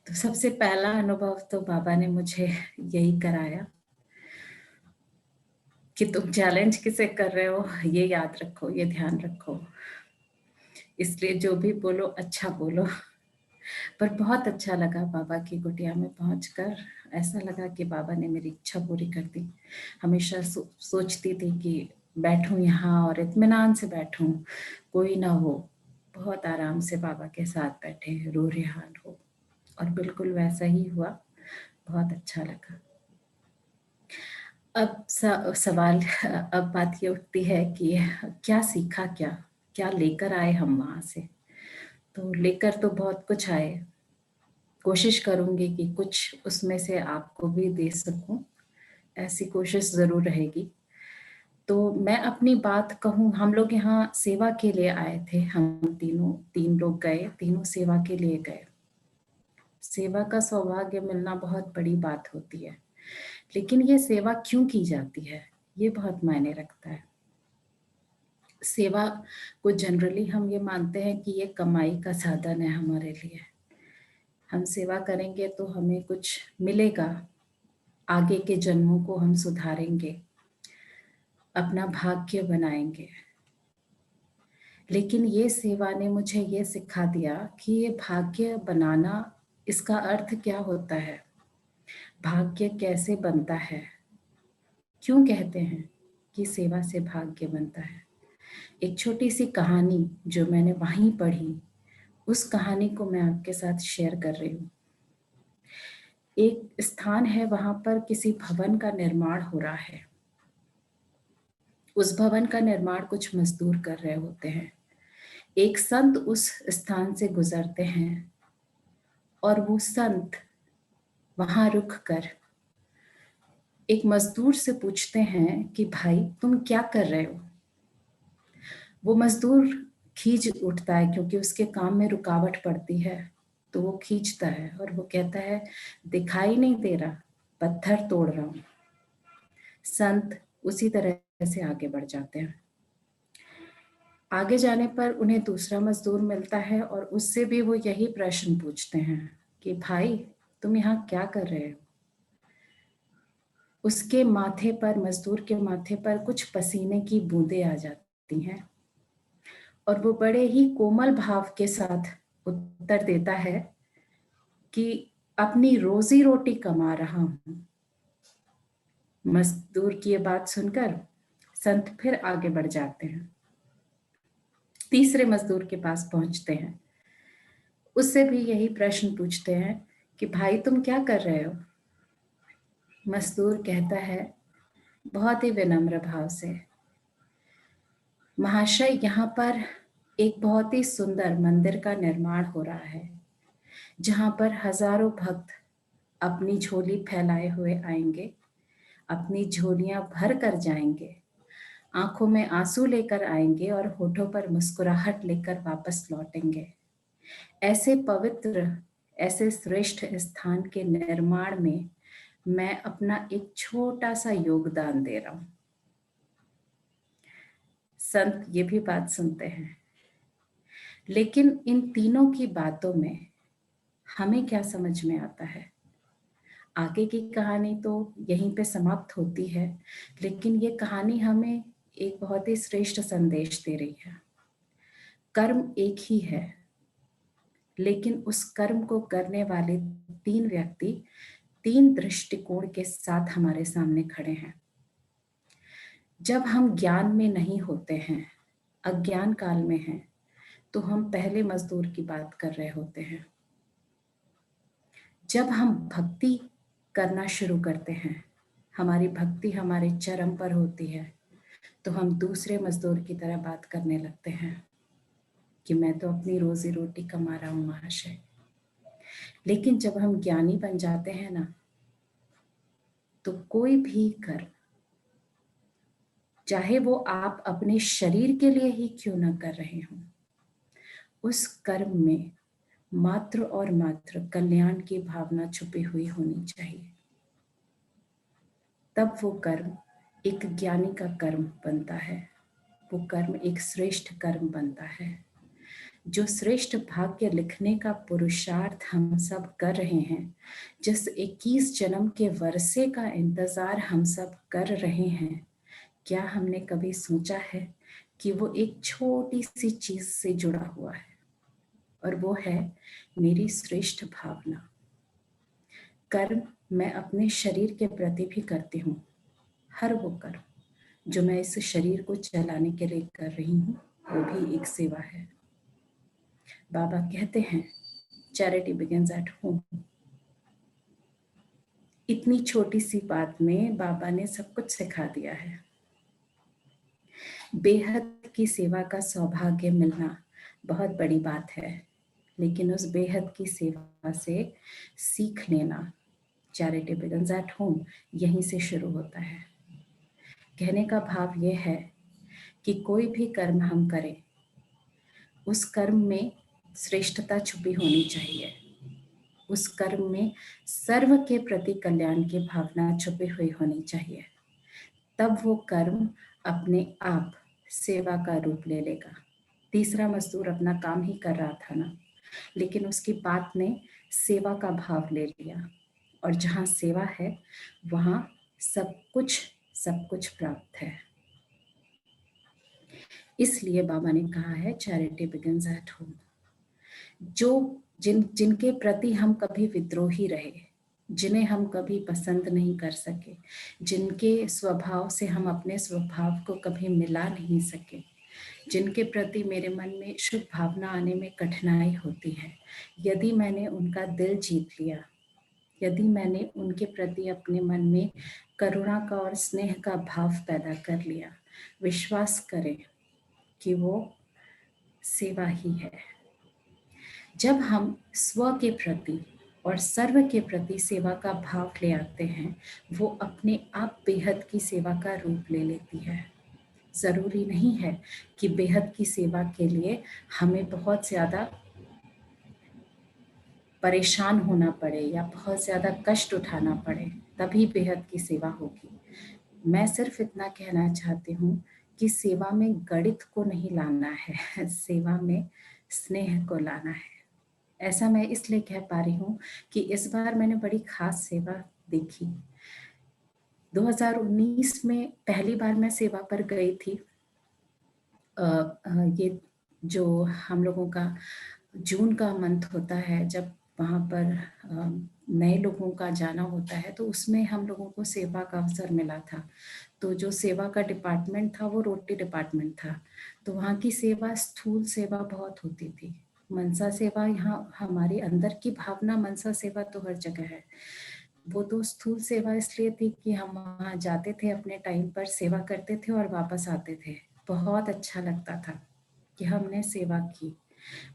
तो सबसे पहला अनुभव तो बाबा ने मुझे यही कराया कि तुम चैलेंज किसे कर रहे हो, ये याद रखो, ये ध्यान रखो। इसलिए जो भी बोलो अच्छा बोलो। पर बहुत अच्छा लगा बाबा की कुटिया में पहुंचकर। ऐसा लगा कि बाबा ने मेरी इच्छा पूरी कर दी। हमेशा सोचती थी कि बैठूं यहाँ और इत्मीनान से बैठूं, कोई ना हो, बहुत आराम से बाबा के साथ बैठे, रो रेहान हो। और बिल्कुल वैसा ही हुआ। बहुत अच्छा लगा। अब सवाल, अब बात ये उठती है कि क्या सीखा, क्या क्या लेकर आए हम वहां से। तो लेकर तो बहुत कुछ आए। कोशिश करूंगी कि कुछ उसमें से आपको भी दे सकूं, ऐसी कोशिश जरूर रहेगी। तो मैं अपनी बात कहूं, हम लोग यहाँ सेवा के लिए आए थे। हम तीन लोग गए, तीनों सेवा के लिए गए। सेवा का सौभाग्य मिलना बहुत बड़ी बात होती है, लेकिन ये सेवा क्यों की जाती है, ये बहुत मायने रखता है। सेवा को जनरली हम ये मानते हैं कि ये कमाई का साधन है हमारे लिए। हम सेवा करेंगे तो हमें कुछ मिलेगा, आगे के जन्मों को हम सुधारेंगे, अपना भाग्य बनाएंगे। लेकिन ये सेवा ने मुझे ये सिखा दिया कि ये भाग्य बनाना, इसका अर्थ क्या होता है, भाग्य कैसे बनता है, क्यों कहते हैं कि सेवा से भाग्य बनता है। एक छोटी सी कहानी जो मैंने वहीं पढ़ी, उस कहानी को मैं आपके साथ शेयर कर रही हूँ। एक स्थान है, वहां पर किसी भवन का निर्माण हो रहा है। उस भवन का निर्माण कुछ मजदूर कर रहे होते हैं। एक संत उस स्थान से गुजरते हैं और वो संत वहां रुक कर एक मजदूर से पूछते हैं कि भाई तुम क्या कर रहे हो। वो मजदूर खींच उठता है क्योंकि उसके काम में रुकावट पड़ती है, तो वो खींचता है और वो कहता है दिखाई नहीं दे रहा, पत्थर तोड़ रहा हूं। संत उसी तरह से आगे बढ़ जाते हैं। आगे जाने पर उन्हें दूसरा मजदूर मिलता है और उससे भी वो यही प्रश्न पूछते हैं कि भाई तुम यहाँ क्या कर रहे हो। उसके माथे पर, मजदूर के माथे पर कुछ पसीने की बूंदें आ जाती हैं और वो बड़े ही कोमल भाव के साथ उत्तर देता है कि अपनी रोजी रोटी कमा रहा हूं। मजदूर की ये बात सुनकर संत फिर आगे बढ़ जाते हैं, तीसरे मजदूर के पास पहुंचते हैं। उससे भी यही प्रश्न पूछते हैं कि भाई तुम क्या कर रहे हो। मजदूर कहता है बहुत ही विनम्र भाव से, महाशय यहाँ पर एक बहुत ही सुंदर मंदिर का निर्माण हो रहा है, जहाँ पर हजारों भक्त अपनी झोली फैलाए हुए आएंगे, अपनी झोलियां भर कर जाएंगे, आंखों में आंसू लेकर आएंगे और होठों पर मुस्कुराहट लेकर वापस लौटेंगे। ऐसे पवित्र, ऐसे श्रेष्ठ स्थान के निर्माण में मैं अपना एक छोटा सा योगदान दे रहा हूं। संत ये भी बात सुनते हैं, लेकिन इन तीनों की बातों में हमें क्या समझ में आता है। आगे की कहानी तो यहीं पे समाप्त होती है, लेकिन ये कहानी हमें एक बहुत ही श्रेष्ठ संदेश दे रही है। कर्म एक ही है, लेकिन उस कर्म को करने वाले तीन व्यक्ति तीन दृष्टिकोण के साथ हमारे सामने खड़े हैं। जब हम ज्ञान में नहीं होते हैं, अज्ञान काल में हैं, तो हम पहले मजदूर की बात कर रहे होते हैं। जब हम भक्ति करना शुरू करते हैं, हमारी भक्ति हमारे चरम पर होती है, तो हम दूसरे मजदूर की तरह बात करने लगते हैं कि मैं तो अपनी रोजी रोटी कमा रहा हूं महाशय। लेकिन जब हम ज्ञानी बन जाते हैं ना, तो कोई भी कर्म, चाहे वो आप अपने शरीर के लिए ही क्यों ना कर रहे हों, उस कर्म में मात्र और मात्र कल्याण की भावना छुपी हुई होनी चाहिए। तब वो कर्म एक ज्ञानी का कर्म बनता है, वो कर्म एक श्रेष्ठ कर्म बनता है। जो श्रेष्ठ भाग्य लिखने का पुरुषार्थ हम सब कर रहे हैं, जिस 21 जन्म के वर्षे का इंतजार हम सब कर रहे हैं, क्या हमने कभी सोचा है कि वो एक छोटी सी चीज से जुड़ा हुआ है, और वो है मेरी श्रेष्ठ भावना। कर्म मैं अपने शरीर के प्रति भी करती हूँ। हर वो कर्म जो मैं इस शरीर को चलाने के लिए कर रही हूँ, वो भी एक सेवा है। बाबा कहते हैं चैरिटी बिगिंस एट होम। इतनी छोटी सी बात में बाबा ने सब कुछ सिखा दिया है। बेहद की सेवा का सौभाग्य मिलना बहुत बड़ी बात है, लेकिन उस बेहद की सेवा से सीख लेना, चैरिटी बिगिंस एट होम, यहीं से शुरू होता है। कहने का भाव यह है कि कोई भी कर्म हम करें, उस कर्म में श्रेष्ठता छुपी होनी चाहिए। उस कर्म में सर्व के प्रति कल्याण की भावना छुपी हुई होनी चाहिए। तब वो कर्म अपने आप सेवा का रूप ले लेगा। तीसरा मजदूर अपना काम ही कर रहा था ना, लेकिन उसकी बात ने सेवा का भाव ले लिया, और जहाँ सेवा है वहाँ सब कुछ प्राप्त है। इसलिए बाबा ने कहा है चैरिटी बिगिंस एट होम। जिनके प्रति हम कभी विद्रोही रहे, जिन्हें हम कभी पसंद नहीं कर सके, जिनके स्वभाव से हम अपने स्वभाव को कभी मिला नहीं सके, जिनके प्रति मेरे मन में शुभ भावना आने में कठिनाई होती है, यदि मैंने उनका दिल जीत लिया, यदि मैंने उनके प्रति अपने मन में करुणा का और स्नेह का भाव पैदा कर लिया, विश्वास करें कि वो सेवा ही है। जब हम स्व के प्रति और सर्व के प्रति सेवा का भाव ले आते हैं, वो अपने आप बेहद की सेवा का रूप ले लेती है। जरूरी नहीं है कि बेहद की सेवा के लिए हमें बहुत ज्यादा परेशान होना पड़े या बहुत ज्यादा कष्ट उठाना पड़े, तभी बेहद की सेवा होगी। मैं सिर्फ इतना कहना चाहती हूँ कि सेवा में गणित को नहीं लाना है, सेवा में स्नेह को लाना है। ऐसा मैं इसलिए कह पा रही हूँ कि इस बार मैंने बड़ी खास सेवा देखी। 2019 में पहली बार मैं सेवा पर गई थी। ये जो हम लोगों का जून का मंथ होता है, जब वहाँ पर नए लोगों का जाना होता है, तो उसमें हम लोगों को सेवा का अवसर मिला था। तो जो सेवा का डिपार्टमेंट था वो रोटी डिपार्टमेंट था। तो वहाँ की सेवा स्थूल सेवा बहुत होती थी। मनसा सेवा, यहाँ हमारी अंदर की भावना, मनसा सेवा तो हर जगह है। वो तो स्थूल सेवा इसलिए थी कि हम वहाँ जाते थे, अपने टाइम पर सेवा करते थे और वापस आते थे। बहुत अच्छा लगता था कि हमने सेवा की।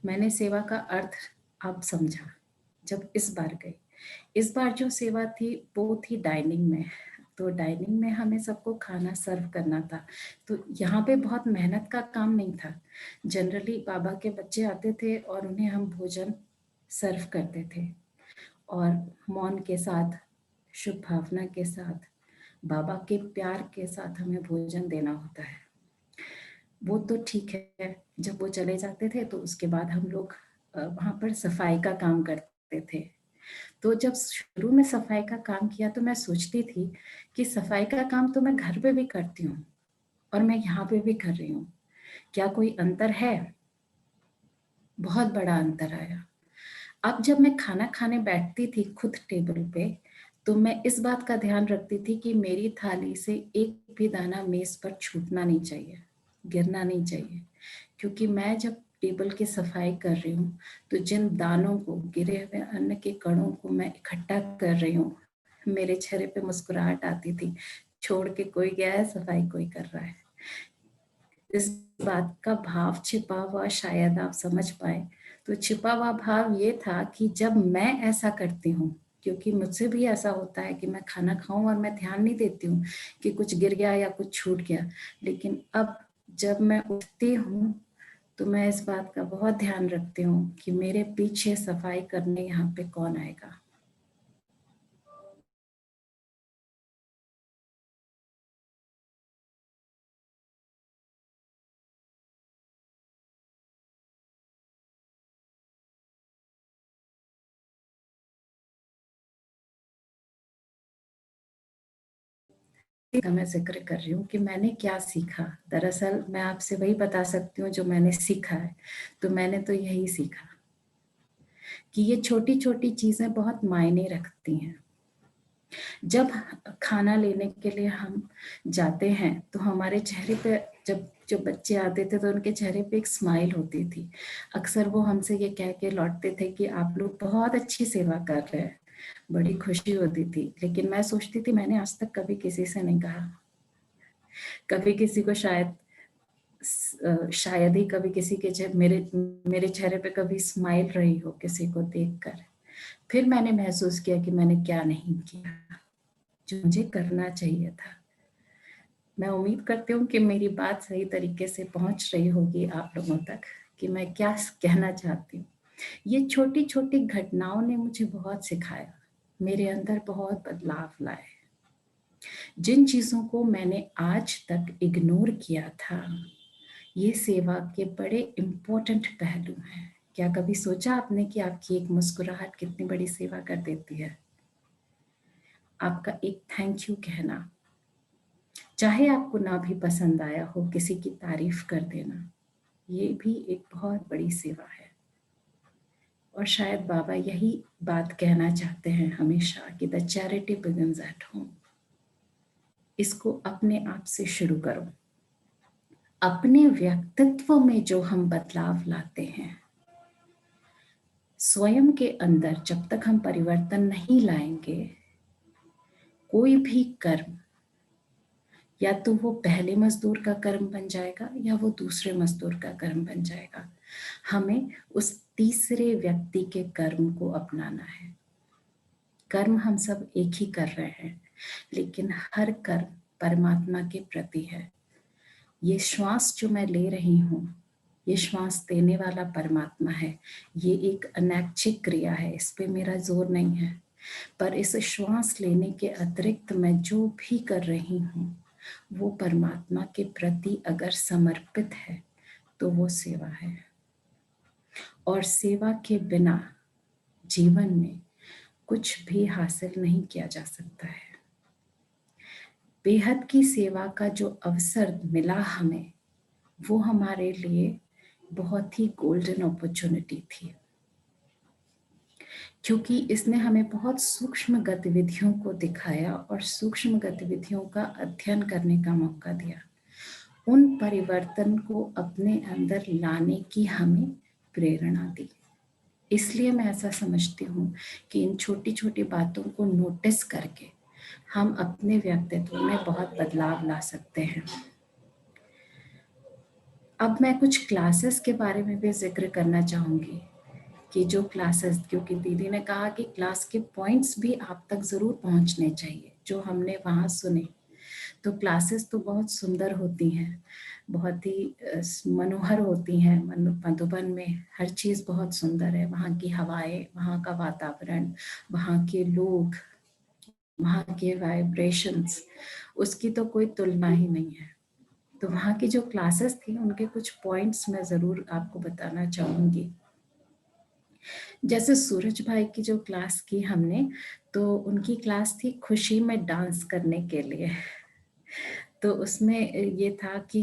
मैंने सेवा का अर्थ अब समझा जब इस बार गई। इस बार जो सेवा थी वो थी डाइनिंग में। तो डाइनिंग में हमें सबको खाना सर्व करना था। तो यहाँ पे बहुत मेहनत का काम नहीं था। जनरली बाबा के बच्चे आते थे और उन्हें हम भोजन सर्व करते थे, और मौन के साथ, शुभ भावना के साथ, बाबा के प्यार के साथ हमें भोजन देना होता है। वो तो ठीक है, जब वो चले जाते थे तो उसके बाद हम लोग वहाँ पर सफाई का काम करते थे। तो जब शुरू में सफाई का काम किया तो मैं सोचती थी कि सफाई का काम तो मैं घर पे भी करती हूँ और मैं यहाँ पे भी कर रही हूँ, क्या कोई अंतर है? बहुत बड़ा अंतर आया। अब जब मैं खाना खाने बैठती थी खुद टेबल पे, तो मैं इस बात का ध्यान रखती थी कि मेरी थाली से एक भी दाना मेज पर छूटना नहीं चाहिए, गिरना नहीं चाहिए। क्योंकि मैं जब टेबल की सफाई कर रही हूँ, तो जिन दानों को, गिरे हुए अन्न के कणों को मैं इकट्ठा कर रही हूँ, मेरे चेहरे पे मुस्कुराहट आती थी। छोड़ के कोई गया है, सफाई कोई कर रहा है। इस बात का भाव छिपा हुआ शायद आप समझ पाए। तो छिपा हुआ भाव ये था कि जब मैं ऐसा करती हूँ, क्योंकि मुझसे भी ऐसा होता है कि मैं खाना खाऊं और मैं ध्यान नहीं देती हूँ कि कुछ गिर गया या कुछ छूट गया, लेकिन अब जब मैं उठती हूँ तो मैं इस बात का बहुत ध्यान रखती हूँ कि मेरे पीछे सफाई करने यहाँ पे कौन आएगा। का मैं ज़िक्र कर रही हूँ कि मैंने क्या सीखा। दरअसल मैं आपसे वही बता सकती हूँ जो मैंने सीखा है। तो मैंने तो यही सीखा कि ये छोटी-छोटी चीज़ें बहुत मायने रखती हैं। जब खाना लेने के लिए हम जाते हैं तो हमारे चेहरे पे जब बच्चे आते थे तो उनके चेहरे पे एक स्माइल होती थी। अक्सर वो हमसे ये कह के लौटते थे कि आप लोग बहुत अच्छी सेवा कर रहे हैं। बड़ी खुशी होती थी, लेकिन मैं सोचती थी मैंने आज तक कभी किसी से नहीं कहा। कभी किसी को शायद ही कभी किसी के मेरे मेरे चेहरे पे कभी स्माइल रही हो किसी को देखकर। फिर मैंने महसूस किया कि मैंने क्या नहीं किया, जो मुझे करना चाहिए था। मैं उम्मीद करती हूँ कि मेरी बात सही तरीके से पहुँच रही होगी आप लोगों तक कि मैं क्या कहना चाहती हूँ। ये छोटी-छोटी घटनाओं ने मुझे बहुत सिखाया, मेरे अंदर बहुत बदलाव लाए। जिन चीज़ों को मैंने आज तक इग्नोर किया था, ये सेवा के बड़े इम्पोर्टेंट पहलू हैं। क्या कभी सोचा आपने कि आपकी एक मुस्कुराहट कितनी बड़ी सेवा कर देती है? आपका एक थैंक यू कहना, चाहे आपको ना भी पसंद आया हो, किसी की तारीफ कर देना, ये भी एक बहुत बड़ी सेवा है। और शायद बाबा यही बात कहना चाहते हैं हमेशा कि the charity begins at home. इसको अपने आप से शुरू करो। अपने व्यक्तित्व में जो हम बदलाव लाते हैं, स्वयं के अंदर जब तक हम परिवर्तन नहीं लाएंगे, कोई भी कर्म या तो वो पहले मजदूर का कर्म बन जाएगा या वो दूसरे मजदूर का कर्म बन जाएगा। हमें उस तीसरे व्यक्ति के कर्म को अपनाना है। कर्म हम सब एक ही कर रहे हैं, लेकिन हर कर्म परमात्मा के प्रति है। ये श्वास जो मैं ले रही हूँ, ये श्वास देने वाला परमात्मा है। ये एक अनैच्छिक क्रिया है, इस पे मेरा जोर नहीं है। पर इस श्वास लेने के अतिरिक्त मैं जो भी कर रही हूँ, वो परमात्मा के प्रति अगर समर्पित है तो वो सेवा है। और सेवा के बिना जीवन में कुछ भी हासिल नहीं किया जा सकता है। बेहद की सेवा का जो अवसर मिला हमें, वो हमारे लिए बहुत ही गोल्डन अपॉर्चुनिटी थी, क्योंकि इसने हमें बहुत सूक्ष्म गतिविधियों को दिखाया और सूक्ष्म गतिविधियों का अध्ययन करने का मौका दिया। उन परिवर्तन को अपने अंदर लाने की हमें प्रेरणा दी। इसलिए मैं ऐसा समझती हूँ कि इन छोटी छोटी बातों को नोटिस करके हम अपने व्यक्तित्व में बहुत बदलाव ला सकते हैं। अब मैं कुछ क्लासेस के बारे में भी जिक्र करना चाहूँगी कि जो क्लासेस, क्योंकि दीदी ने कहा कि क्लास के पॉइंट्स भी आप तक ज़रूर पहुँचने चाहिए जो हमने वहाँ सुने। तो क्लासेस तो बहुत सुंदर होती हैं, बहुत ही मनोहर होती हैं। मधुबन में हर चीज़ बहुत सुंदर है, वहाँ की हवाएं, वहाँ का वातावरण, वहाँ के लोग, वहाँ के वाइब्रेशंस, उसकी तो कोई तुलना ही नहीं है। तो वहाँ की जो क्लासेस थी उनके कुछ पॉइंट्स मैं ज़रूर आपको बताना चाहूँगी। जैसे सूरज भाई की जो क्लास की हमने, तो उनकी क्लास थी खुशी में डांस करने के लिए। तो उसमें ये था कि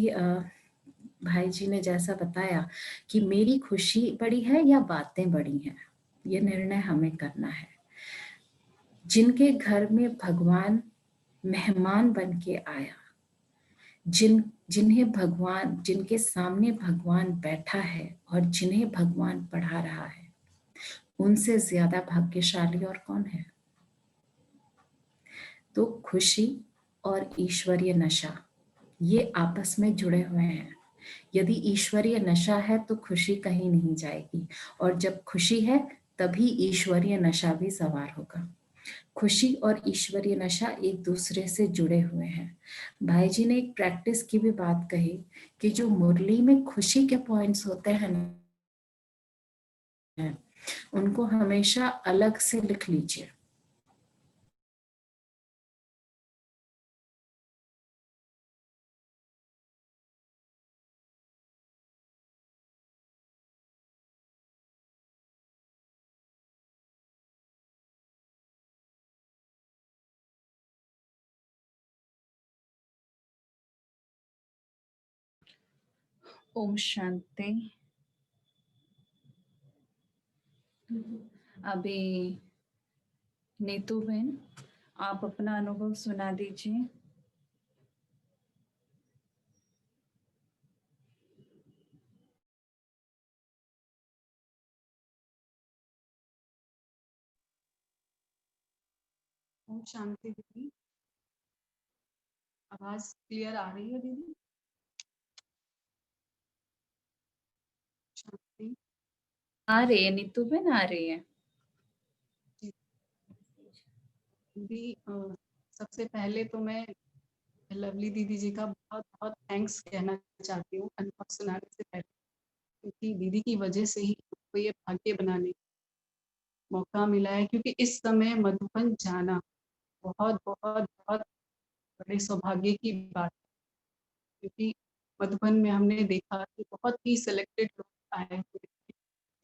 भाई जी ने जैसा बताया कि मेरी खुशी बड़ी है या बातें बड़ी हैं, ये निर्णय हमें करना है। जिनके घर में भगवान मेहमान बन के आया, जिन्हें भगवान, जिनके सामने भगवान बैठा है और जिन्हें भगवान पढ़ा रहा है, उनसे ज्यादा भाग्यशाली और कौन है? तो खुशी और ईश्वरीय नशा, ये आपस में जुड़े हुए हैं। यदि ईश्वरीय नशा है तो खुशी कहीं नहीं जाएगी, और जब खुशी है तभी ईश्वरीय नशा भी सवार होगा। खुशी और ईश्वरीय नशा एक दूसरे से जुड़े हुए हैं। भाई जी ने एक प्रैक्टिस की भी बात कही कि जो मुरली में खुशी के पॉइंट्स होते हैं ना, उनको हमेशा अलग से लिख लीजिए। ओम शांति। अभी नीतू बहन, आप अपना अनुभव सुना दीजिए। ओम शांति दीदी, आवाज क्लियर आ रही है दीदी? शांति आ रही है नीतू बहन, आ रही है। दीदी, सबसे पहले तो मैं लवली दीदी जी का बहुत बहुत थैंक्स कहना चाहती हूँ अनुभव सुनाने से पहले, क्योंकि दीदी की वजह से ही हमको ये भाग्य बनाने का मौका मिला है। क्योंकि इस समय मधुबन जाना बहुत बहुत बहुत बड़े सौभाग्य की बात है। क्योंकि मधुबन में हमने देखा कि बहुत ही सिलेक्टेड लोग आए हुए थे,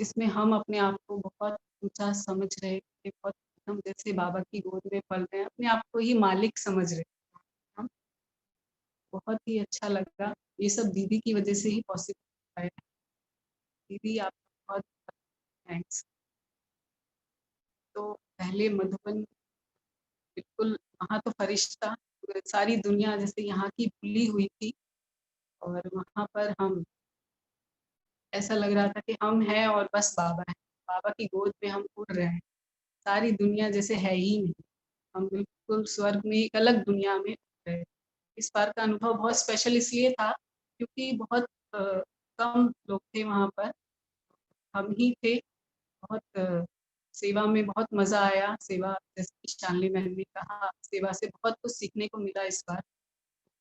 जिसमें हम अपने आप को बहुत ऊंचा समझ रहे थे, बहुत हम जैसे बाबा की गोद में पल रहे हैं, अपने आप को ही मालिक समझ रहे थे हम। बहुत ही अच्छा लगा, ये सब दीदी की वजह से ही पॉसिबल है। दीदी आपका बहुत थैंक्स। तो पहले मधुबन बिल्कुल, वहाँ तो फरिश्ता सारी दुनिया जैसे यहाँ की भूली हुई थी, और वहाँ पर हम ऐसा लग रहा था कि हम हैं और बस बाबा है, बाबा की गोद में हम उड़ रहे हैं। सारी दुनिया जैसे है ही नहीं, हम बिल्कुल स्वर्ग में एक अलग दुनिया में उड़ रहे। इस बार का अनुभव बहुत स्पेशल इसलिए था क्योंकि बहुत कम लोग थे वहाँ पर, हम ही थे। बहुत सेवा में बहुत मजा आया। सेवा, जैसे कि शालिनी बहन ने कहा, सेवा से बहुत कुछ सीखने को मिला इस बार,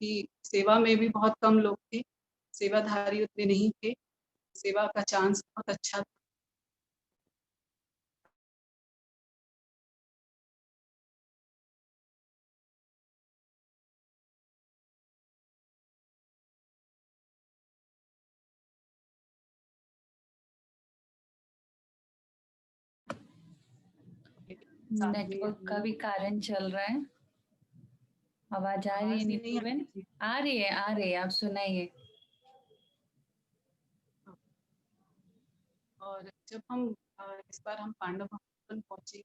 कि सेवा में भी बहुत कम लोग थे, सेवाधारी उतने नहीं थे। सेवा का चांस बहुत अच्छा था। साथ में नेटवर्क हम का भी लोग कारण चल रहा है। आवाज आ रही है आवाज नहीं नीतू आ बहन? रही थी। आ रही है, आ रही है, आप सुनाइए। और जब हम इस बार हम पांडव भवन पहुंचे,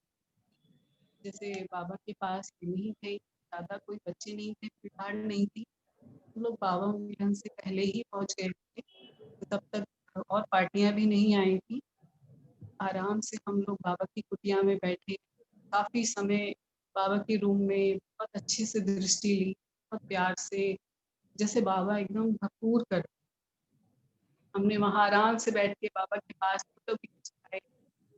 जैसे बाबा के पास नहीं थे, ज्यादा कोई बच्चे नहीं थे, भीड़ नहीं थी, हम लोग बाबा मिलन से पहले ही पहुंच गए थे। तो तब तक और पार्टियां भी नहीं आई थी। आराम से हम लोग बाबा की कुटिया में बैठे, काफी समय बाबा के रूम में बहुत अच्छे से दृष्टि ली, बहुत प्यार से, जैसे बाबा एकदम भरपूर कर। हमने वहां आराम से बैठ के बाबा के पास फोटो भी खिंचवाए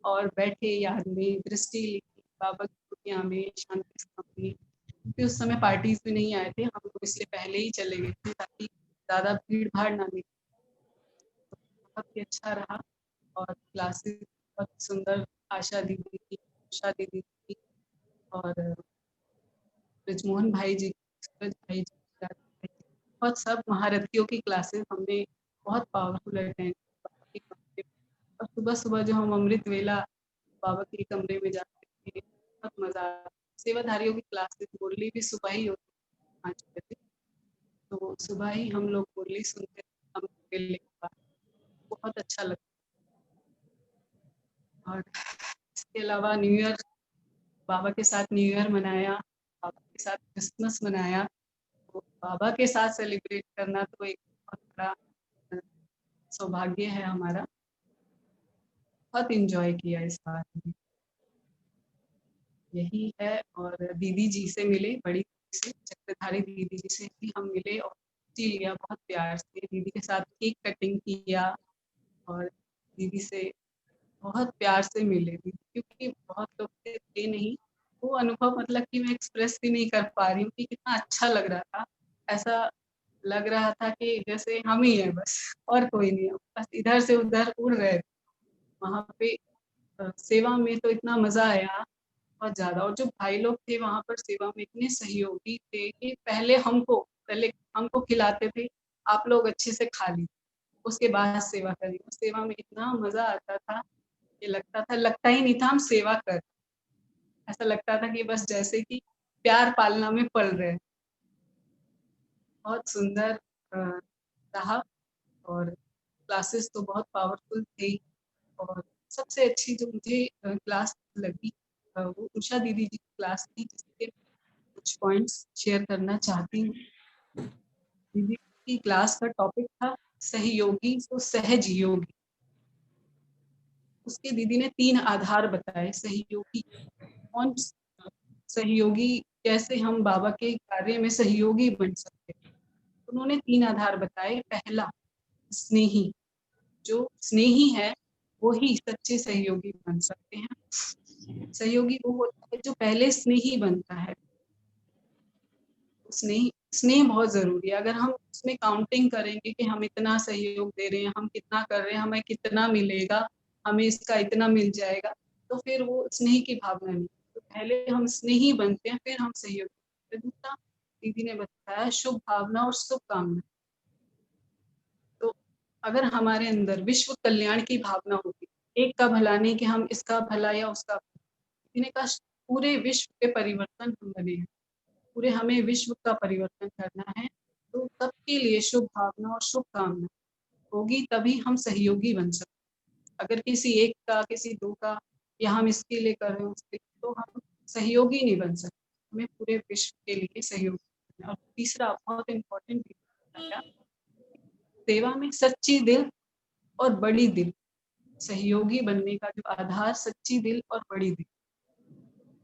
और बैठे याद में दृष्टि ली बाबा की कुटिया में, शांति स्तंभ में। क्योंकि उस समय पार्टीज भी नहीं आए थे, हम लोग इसलिए पहले ही चले गए थे ताकि ज्यादा भीड़ भाड़ ना मिले। तो बहुत ही अच्छा रहा। और क्लासेस बहुत सुंदर, आशा दीदी की, उषा दीदी की, और ब्रिजमोहन भाई जी, सूरज भाई जी, राज भाई जी, बहुत सब महारथियों की क्लासेस हमने बहुत पावरफुल अटेंड। और सुबह सुबह जो हम अमृत वेला बाबा के कमरे में जाते थे, बहुत मजा आता। सेवाधारियों की क्लासेस मुरली भी सुबह ही होती है 5 बजे, तो सुबह ही हम लोग मुरली सुनते थे अमृत वेले के बाद। बहुत अच्छा लगता। और इसके अलावा न्यू ईयर, बाबा के साथ न्यू ईयर मनाया, बाबा के साथ क्रिसमस मनाया। तो बाबा के साथ सेलिब्रेट करना तो एक बहुत बड़ा सौभाग्य है हमारा। बहुत इंजॉय किया इस बार में, यही है। और दीदी जी से मिले, बड़ी दीदी से, चक्रधारी दीदी जी से भी हम मिले और जी लिया बहुत प्यार से। दीदी के साथ केक कटिंग किया और दीदी से बहुत प्यार से मिले भी, क्योंकि बहुत लोग थे नहीं। वो अनुभव मतलब कि मैं एक्सप्रेस भी नहीं कर पा रही हूँ कि कितना अच्छा लग रहा था। ऐसा लग रहा था कि जैसे हम ही हैं बस, और कोई नहीं है, बस इधर से उधर उड़ रहे थे। वहाँ पे सेवा में तो इतना मजा आया, बहुत ज्यादा। और जो भाई लोग थे वहाँ पर सेवा में इतने सहयोगी थे कि पहले हमको खिलाते थे, आप लोग अच्छे से खा लीजिए, उसके बाद सेवा करिए। उस सेवा में इतना मजा आता था कि लगता ही नहीं था हम सेवा कर, ऐसा लगता था कि बस जैसे कि प्यार पालना में पल रहे हैं। बहुत सुंदर रहा। और क्लासेस तो बहुत पावरफुल थे और सबसे अच्छी जो मुझे क्लास लगी वो उषा दीदी जी की क्लास थी, जिसके कुछ पॉइंट्स शेयर करना चाहती हूँ। दीदी की क्लास का टॉपिक था सहयोगी तो सहज योगी। उसके दीदी ने 3 आधार बताए सहयोगी कौन, सहयोगी कैसे हम बाबा के कार्य में सहयोगी बन सकते। उन्होंने 3 आधार बताए। पहला स्नेही, जो स्नेही है वो ही सच्चे सहयोगी बन सकते हैं। सहयोगी वो होता है जो पहले स्नेही बनता है। स्नेह स्नेह बहुत जरूरी है। अगर हम उसमें काउंटिंग करेंगे कि हम इतना सहयोग दे रहे हैं, हम कितना कर रहे हैं, हमें कितना मिलेगा, हमें इसका इतना मिल जाएगा, तो फिर वो स्नेह की भावना नहीं। तो पहले हम स्नेही बनते हैं, फिर हम सहयोग। दूसरा दीदी ने बताया शुभ भावना और शुभकामना। तो अगर हमारे अंदर विश्व कल्याण की भावना होगी, एक का भला नहीं कि हम इसका भला या उसका, दीदी ने कहा पूरे विश्व के परिवर्तन हम बने हैं, पूरे हमें विश्व का परिवर्तन करना है। तो सबके लिए शुभ भावना और शुभकामना होगी, तभी हम सहयोगी बन सकते। अगर किसी एक का, किसी दो का, या हम इसके लिए कर रहे हैं उसके, तो हम सहयोगी नहीं बन सकते। हमें पूरे विश्व के लिए सहयोगी। और तीसरा बहुत इम्पोर्टेंट बताया, सेवा में सच्ची दिल और बड़ी दिल। सहयोगी बनने का जो आधार सच्ची दिल और बड़ी दिल,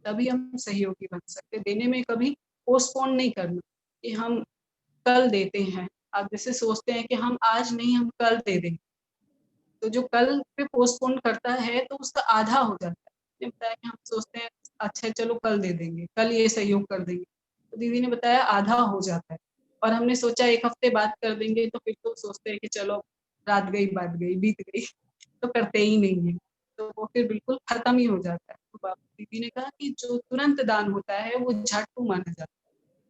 तभी हम सहयोगी बन सकते। देने में कभी पोस्टपोन नहीं करना कि हम कल देते हैं। आप जैसे सोचते हैं कि हम आज नहीं, हम कल दे देंगे, तो जो कल पे पोस्टपोन करता है तो उसका आधा हो जाता है। बताया कि हम सोचते हैं अच्छा चलो कल दे देंगे, कल ये सहयोग कर देंगे, तो दीदी ने बताया आधा हो जाता है। और हमने सोचा 1 हफ्ते बाद कर देंगे, तो फिर तो सोचते हैं कि चलो रात गई बात गई बीत गई, तो करते ही नहीं है, तो वो फिर बिल्कुल खत्म ही हो जाता है। तो दीदी ने कहा कि जो तुरंत दान होता है वो झाटू माना जाता है,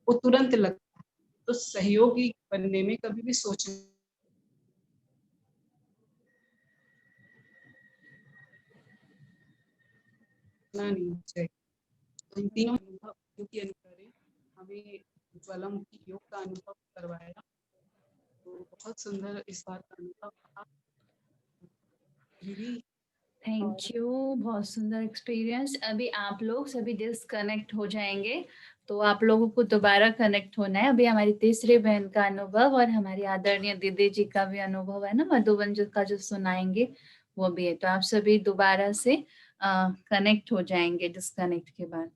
वो तुरंत लगता है। तो सहयोगी बनने में कभी भी सोचना नहीं चाहिए। तो इन तीनों अनुभव क्योंकि करें, हमें ज्वालामुखी योग का अनुभव करवाया, तो बहुत सुंदर इस बार का अनुभव रहा दीदी। थैंक यू, बहुत सुंदर एक्सपीरियंस। अभी आप लोग सभी डिस्कनेक्ट हो जाएंगे, तो आप लोगों को दोबारा कनेक्ट होना है। अभी हमारी तीसरी बहन का अनुभव और हमारी आदरणीय दीदी जी का भी अनुभव है ना, मधुबन जी का जो सुनाएंगे वो भी है। तो आप सभी दोबारा से कनेक्ट हो जाएंगे डिस्कनेक्ट के बाद।